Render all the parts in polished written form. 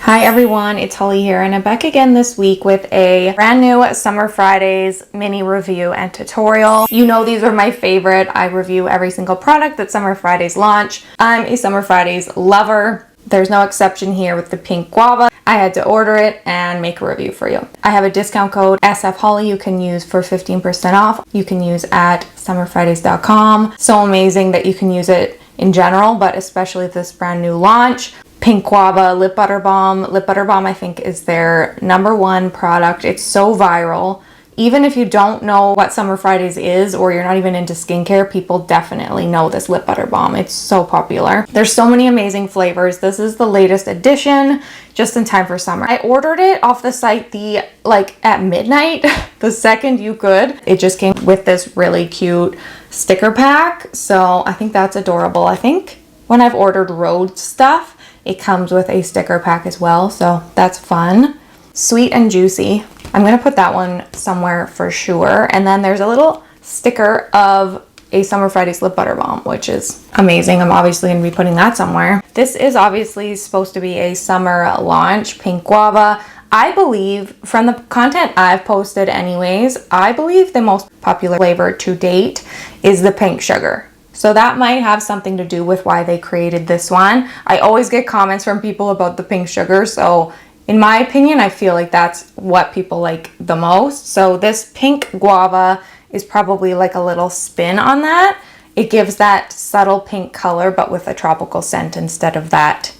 Hi everyone, it's Holly here and I'm back again this week with a brand new Summer Fridays mini review and tutorial. You know these are my favorite. I review every single product that Summer Fridays launch. I'm a Summer Fridays lover. There's no exception here with the Pink Guava. I had to order it and make a review for you. I have a discount code SFHolly you can use for 15% off. You can use at summerfridays.com. So amazing that you can use it in general, but especially this brand new launch. Pink Guava Lip Butter Balm. Lip Butter Balm I think is their #1 product. It's so viral. Even if you don't know what Summer Fridays is or you're not even into skincare, people definitely know this lip butter balm. It's so popular. There's so many amazing flavors. This is the latest edition, just in time for summer. I ordered it off the site at midnight, the second you could. It just came with this really cute sticker pack, so I think that's adorable. I think when I've ordered Rhode stuff, it comes with a sticker pack as well, so that's fun. Sweet and juicy. I'm gonna put that one somewhere for sure. And then there's a little sticker of a Summer Fridays lip butter balm, which is amazing. I'm obviously gonna be putting that somewhere. This is obviously supposed to be a summer launch, Pink Guava. I believe, from the content I've posted anyways, I believe the most popular flavor to date is the pink sugar. So that might have something to do with why they created this one. I always get comments from people about the pink sugar, so in my opinion, I feel like that's what people like the most. So this Pink Guava is probably like a little spin on that. It gives that subtle pink color, but with a tropical scent instead of that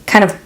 kind of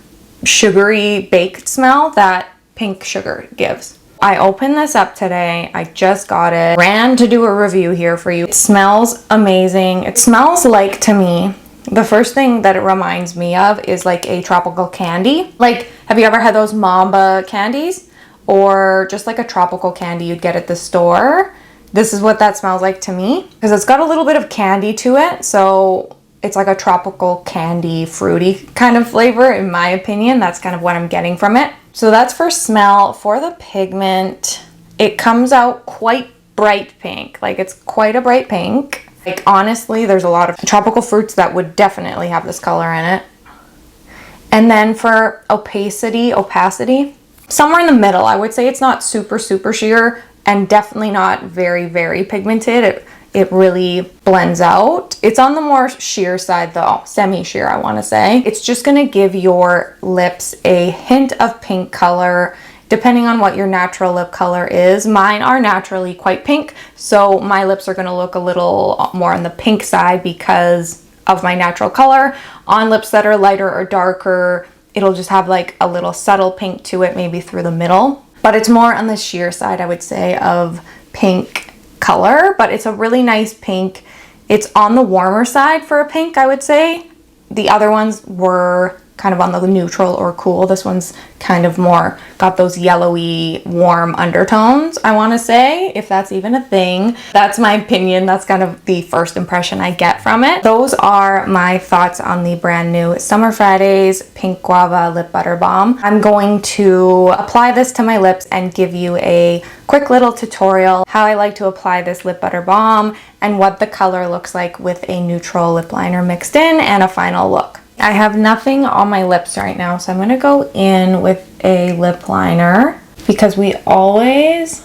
sugary baked smell that pink sugar gives. I opened this up today. I just got it. Ran to do a review here for you. It smells amazing. It smells like, to me, the first thing that it reminds me of is like a tropical candy. Like, have you ever had those Mamba candies? Or just like a tropical candy you'd get at the store? This is what that smells like to me. Because it's got a little bit of candy to it. So it's like a tropical candy, fruity kind of flavor, in my opinion. That's kind of what I'm getting from it. So that's for smell. For the pigment, it comes out quite bright pink. Like, it's quite a bright pink. Like, honestly, there's a lot of tropical fruits that would definitely have this color in it. And then for opacity, somewhere in the middle. I would say it's not super sheer and definitely not very pigmented. It really blends out. It's on the more sheer side though, semi-sheer I want to say. It's just gonna give your lips a hint of pink color, depending on what your natural lip color is. Mine are naturally quite pink, so my lips are gonna look a little more on the pink side because of my natural color. On lips that are lighter or darker, it'll just have like a little subtle pink to it, maybe through the middle. But it's more on the sheer side, I would say, of pink color, but it's a really nice pink. It's on the warmer side for a pink, I would say. The other ones were kind of on the neutral or cool. This one's kind of more got those yellowy warm undertones, I want to say, if that's even a thing. That's my opinion. That's kind of the first impression I get from it. Those are my thoughts on the brand new Summer Fridays Pink Guava Lip Butter Balm. I'm going to apply this to my lips and give you a quick little tutorial how I like to apply this lip butter balm and what the color looks like with a neutral lip liner mixed in and a final look. I have nothing on my lips right now, so I'm going to go in with a lip liner because we always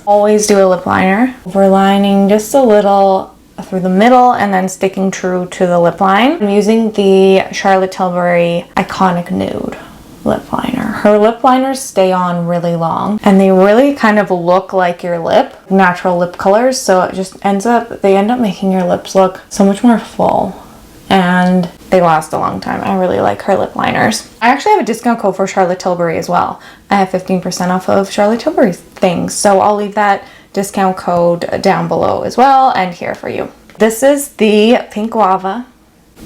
do a lip liner. Overlining just a little through the middle and then sticking true to the lip line. I'm using the Charlotte Tilbury Iconic Nude lip liner. Her lip liners stay on really long and they really kind of look like your lip, natural lip colors, so it just they end up making your lips look so much more full. And they last a long time. I really like her lip liners. I actually have a discount code for Charlotte Tilbury as well. I have 15% off of Charlotte Tilbury things, so I'll leave that discount code down below as well and here for you. This is the Pink Guava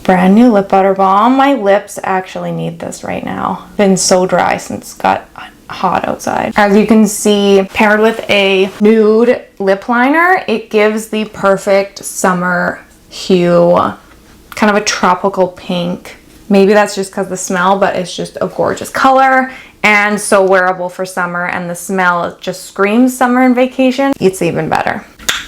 brand new lip butter balm. My lips actually need this right now. Been so dry since it got hot outside. As you can see, paired with a nude lip liner, it gives the perfect summer hue. Kind of a tropical pink. Maybe that's just because the smell, but it's just a gorgeous color and so wearable for summer, and the smell just screams summer and vacation. It's even better.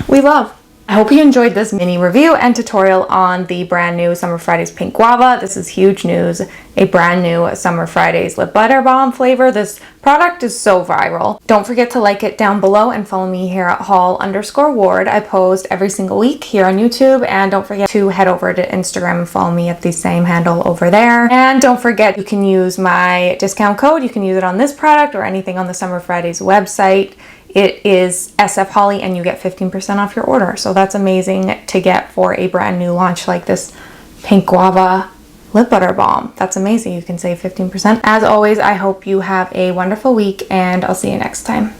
We love I hope you enjoyed this mini review and tutorial on the brand new Summer Fridays Pink Guava. This is huge news, a brand new Summer Fridays Lip Butter Balm flavor. This product is so viral. Don't forget to like it down below and follow me here at holl_ward. I post every single week here on YouTube, and don't forget to head over to Instagram and follow me at the same handle over there. And don't forget, you can use my discount code. You can use it on this product or anything on the Summer Fridays website. It is SF Holly, and you get 15% off your order. So that's amazing to get for a brand new launch like this Pink Guava Lip Butter Balm. That's amazing. You can save 15%. As always, I hope you have a wonderful week, and I'll see you next time.